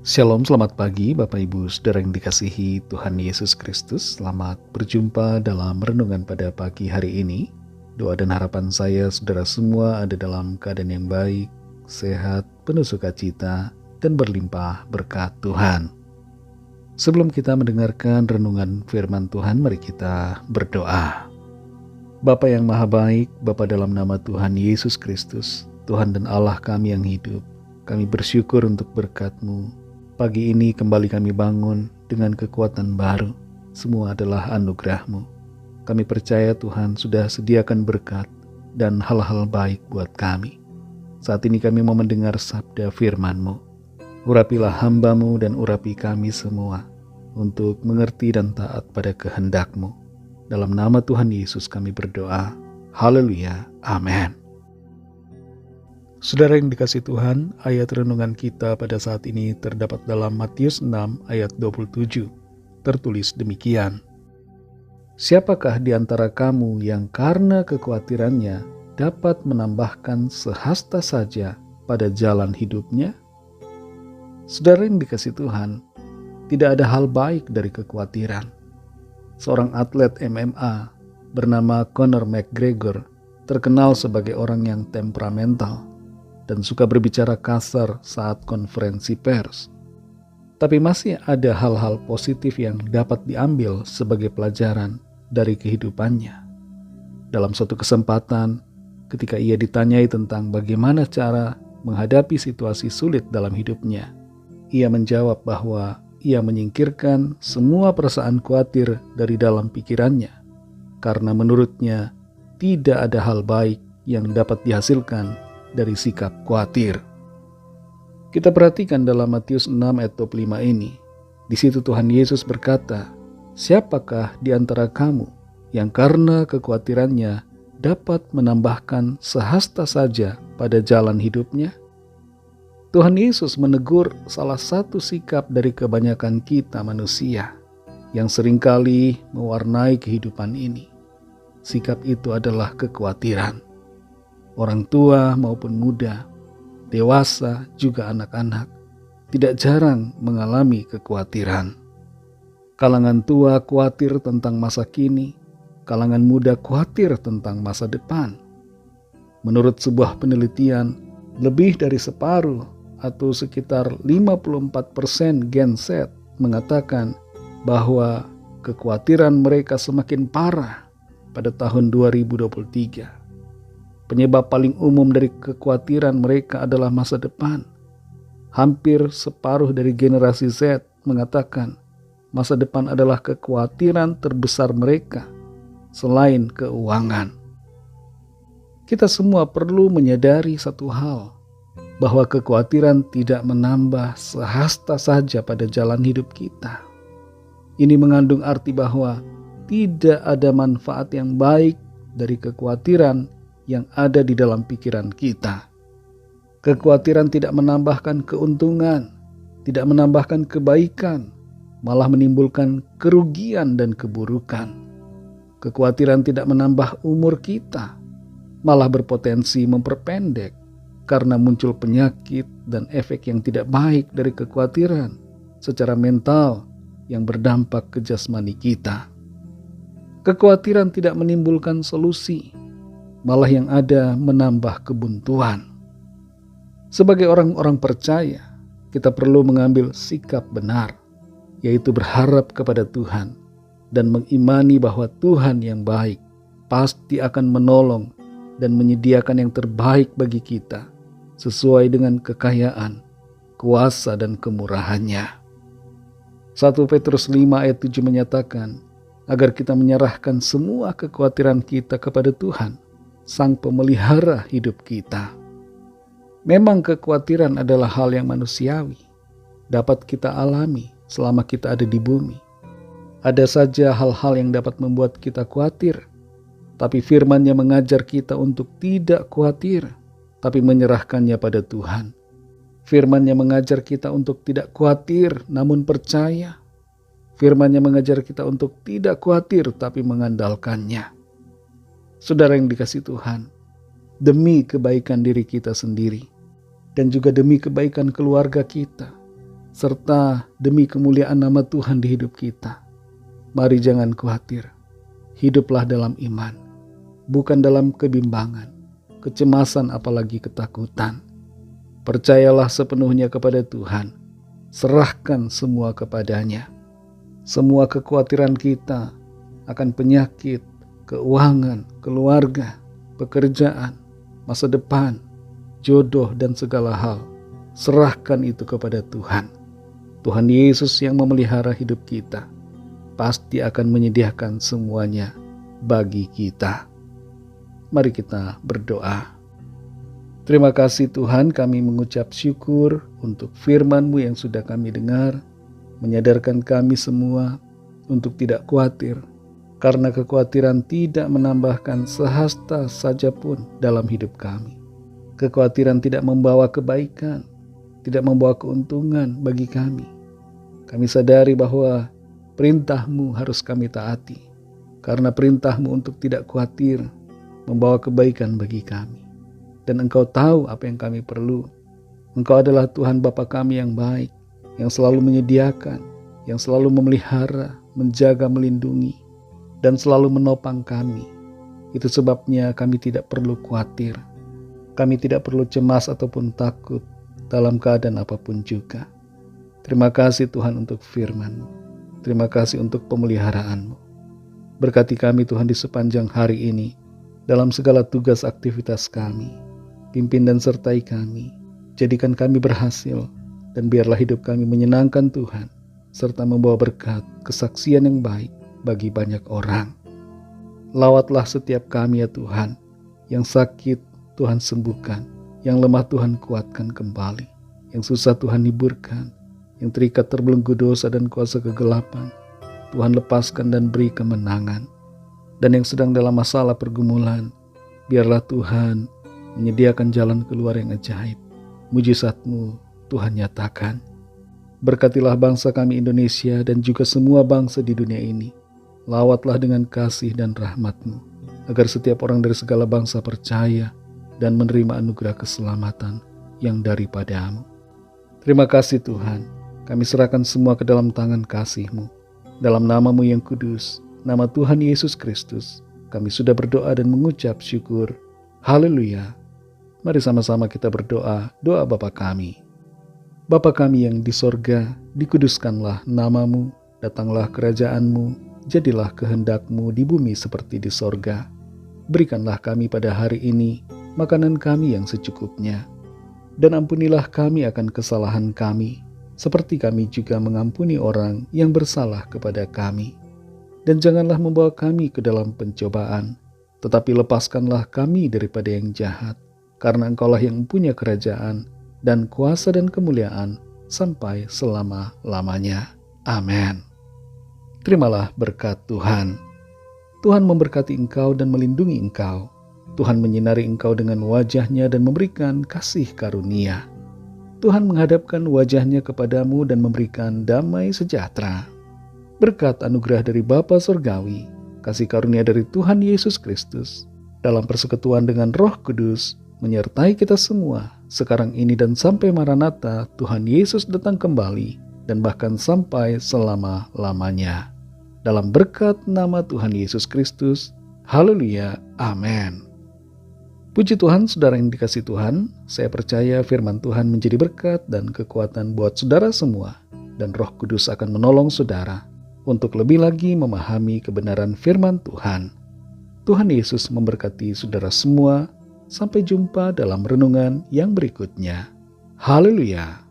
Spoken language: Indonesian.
Shalom, selamat pagi Bapak Ibu Saudara yang dikasihi Tuhan Yesus Kristus. Selamat berjumpa dalam renungan pada pagi hari ini. Doa dan harapan saya saudara semua ada dalam keadaan yang baik, sehat, penuh sukacita, dan berlimpah berkat Tuhan. Sebelum kita mendengarkan renungan firman Tuhan, mari kita berdoa. Bapa yang maha baik, Bapa dalam nama Tuhan Yesus Kristus, Tuhan dan Allah kami yang hidup, kami bersyukur untuk berkat-Mu. Pagi ini kembali kami bangun dengan kekuatan baru. Semua adalah anugerah-Mu. Kami percaya Tuhan sudah sediakan berkat dan hal-hal baik buat kami. Saat ini kami mau mendengar sabda firman-Mu. Urapilah hamba-Mu dan urapi kami semua untuk mengerti dan taat pada kehendak-Mu. Dalam nama Tuhan Yesus kami berdoa. Haleluya. Amin. Saudara yang dikasihi Tuhan, ayat renungan kita pada saat ini terdapat dalam Matius 6 ayat 27. Tertulis demikian. Siapakah di antara kamu yang karena kekhawatirannya dapat menambahkan sehasta saja pada jalan hidupnya? Saudara yang dikasihi Tuhan, tidak ada hal baik dari kekhawatiran. Seorang atlet MMA bernama Conor McGregor terkenal sebagai orang yang temperamental dan suka berbicara kasar saat konferensi pers. Tapi masih ada hal-hal positif yang dapat diambil sebagai pelajaran dari kehidupannya. Dalam suatu kesempatan, ketika ia ditanyai tentang bagaimana cara menghadapi situasi sulit dalam hidupnya, ia menjawab bahwa ia menyingkirkan semua perasaan khawatir dari dalam pikirannya, karena menurutnya tidak ada hal baik yang dapat dihasilkan dari sikap khawatir. Kita perhatikan dalam Matius 6 ayat 25 ini. Di situ Tuhan Yesus berkata, siapakah di antara kamu yang karena kekhawatirannya dapat menambahkan sehasta saja pada jalan hidupnya? Tuhan Yesus menegur salah satu sikap dari kebanyakan kita manusia yang seringkali mewarnai kehidupan ini. Sikap itu adalah kekhawatiran. Orang tua maupun muda, dewasa juga anak-anak, tidak jarang mengalami kekhawatiran. Kalangan tua khawatir tentang masa kini, kalangan muda khawatir tentang masa depan. Menurut sebuah penelitian, lebih dari separuh atau sekitar 54% Gen Z mengatakan bahwa kekhawatiran mereka semakin parah pada tahun 2023. Penyebab paling umum dari kekhawatiran mereka adalah masa depan. Hampir separuh dari generasi Z mengatakan masa depan adalah kekhawatiran terbesar mereka selain keuangan. Kita semua perlu menyadari satu hal, bahwa kekhawatiran tidak menambah sehasta saja pada jalan hidup kita. Ini mengandung arti bahwa tidak ada manfaat yang baik dari kekhawatiran yang ada di dalam pikiran kita. Kekhawatiran tidak menambahkan keuntungan, tidak menambahkan kebaikan, malah menimbulkan kerugian dan keburukan. Kekhawatiran tidak menambah umur kita, malah berpotensi memperpendek karena muncul penyakit dan efek yang tidak baik dari kekhawatiran secara mental yang berdampak ke jasmani kita. Kekhawatiran tidak menimbulkan solusi, malah yang ada menambah kebuntuan. Sebagai orang-orang percaya, kita perlu mengambil sikap benar, yaitu berharap kepada Tuhan dan mengimani bahwa Tuhan yang baik pasti akan menolong dan menyediakan yang terbaik bagi kita sesuai dengan kekayaan, kuasa dan kemurahannya. 1 Petrus 5 ayat 7 menyatakan agar kita menyerahkan semua kekhawatiran kita kepada Tuhan, Sang pemelihara hidup kita. Memang kekhawatiran adalah hal yang manusiawi, dapat kita alami selama kita ada di bumi. Ada saja hal-hal yang dapat membuat kita khawatir, tapi firman-Nya mengajar kita untuk tidak khawatir, tapi menyerahkannya pada Tuhan. Firman-Nya mengajar kita untuk tidak khawatir, namun percaya. Firman-Nya mengajar kita untuk tidak khawatir, tapi mengandalkannya. Saudara yang dikasihi Tuhan, demi kebaikan diri kita sendiri dan juga demi kebaikan keluarga kita, serta demi kemuliaan nama Tuhan di hidup kita. Mari jangan khawatir, hiduplah dalam iman, bukan dalam kebimbangan, kecemasan apalagi ketakutan. Percayalah sepenuhnya kepada Tuhan, serahkan semua kepadanya. Semua kekhawatiran kita akan penyakit, keuangan, keluarga, pekerjaan, masa depan, jodoh, dan segala hal, serahkan itu kepada Tuhan. Tuhan Yesus yang memelihara hidup kita pasti akan menyediakan semuanya bagi kita. Mari kita berdoa. Terima kasih Tuhan, kami mengucap syukur untuk firman-Mu yang sudah kami dengar, menyadarkan kami semua untuk tidak khawatir, karena kekhawatiran tidak menambahkan sehasta saja pun dalam hidup kami. Kekhawatiran tidak membawa kebaikan, tidak membawa keuntungan bagi kami. Kami sadari bahwa perintah-Mu harus kami taati, karena perintah-Mu untuk tidak khawatir membawa kebaikan bagi kami. Dan Engkau tahu apa yang kami perlu. Engkau adalah Tuhan Bapa kami yang baik, yang selalu menyediakan, yang selalu memelihara, menjaga, melindungi, dan selalu menopang kami. Itu sebabnya kami tidak perlu khawatir. Kami tidak perlu cemas ataupun takut dalam keadaan apapun juga. Terima kasih Tuhan untuk firman-Mu. Terima kasih untuk pemeliharaanmu. Berkati kami Tuhan di sepanjang hari ini, dalam segala tugas aktivitas kami. Pimpin dan sertai kami, jadikan kami berhasil, dan biarlah hidup kami menyenangkan Tuhan, serta membawa berkat, kesaksian yang baik bagi banyak orang. Lawatlah setiap kami ya Tuhan, yang sakit Tuhan sembuhkan, yang lemah Tuhan kuatkan kembali, yang susah Tuhan hiburkan, yang terikat terbelenggu dosa dan kuasa kegelapan, Tuhan lepaskan dan beri kemenangan. Dan yang sedang dalam masalah pergumulan, biarlah Tuhan menyediakan jalan keluar yang ajaib. Mujizat-Mu Tuhan nyatakan. Berkatilah bangsa kami Indonesia dan juga semua bangsa di dunia ini. Lawatlah dengan kasih dan rahmat-Mu, agar setiap orang dari segala bangsa percaya dan menerima anugerah keselamatan yang daripada-Mu. Terima kasih Tuhan. Kami serahkan semua ke dalam tangan kasih-Mu. Dalam nama-Mu yang kudus, nama Tuhan Yesus Kristus, kami sudah berdoa dan mengucap syukur. Haleluya. Mari sama-sama kita berdoa, doa Bapa kami. Bapa kami yang di sorga, dikuduskanlah nama-Mu, datanglah kerajaan-Mu, jadilah kehendak-Mu di bumi seperti di sorga. Berikanlah kami pada hari ini makanan kami yang secukupnya. Dan ampunilah kami akan kesalahan kami, seperti kami juga mengampuni orang yang bersalah kepada kami. Dan janganlah membawa kami ke dalam pencobaan, tetapi lepaskanlah kami daripada yang jahat, karena Engkaulah yang mempunyai kerajaan, dan kuasa dan kemuliaan, sampai selama-lamanya. Amin. Terimalah berkat Tuhan. Tuhan memberkati engkau dan melindungi engkau. Tuhan menyinari engkau dengan wajah-Nya dan memberikan kasih karunia. Tuhan menghadapkan wajah-Nya kepadamu dan memberikan damai sejahtera. Berkat anugerah dari Bapa Surgawi, kasih karunia dari Tuhan Yesus Kristus, dalam persekutuan dengan Roh Kudus, menyertai kita semua, sekarang ini dan sampai Maranatha Tuhan Yesus datang kembali, dan bahkan sampai selama-lamanya. Dalam berkat nama Tuhan Yesus Kristus, haleluya, amin. Puji Tuhan, saudara yang dikasihi Tuhan, saya percaya firman Tuhan menjadi berkat dan kekuatan buat saudara semua, dan Roh Kudus akan menolong saudara untuk lebih lagi memahami kebenaran firman Tuhan. Tuhan Yesus memberkati saudara semua. Sampai jumpa dalam renungan yang berikutnya. Haleluya.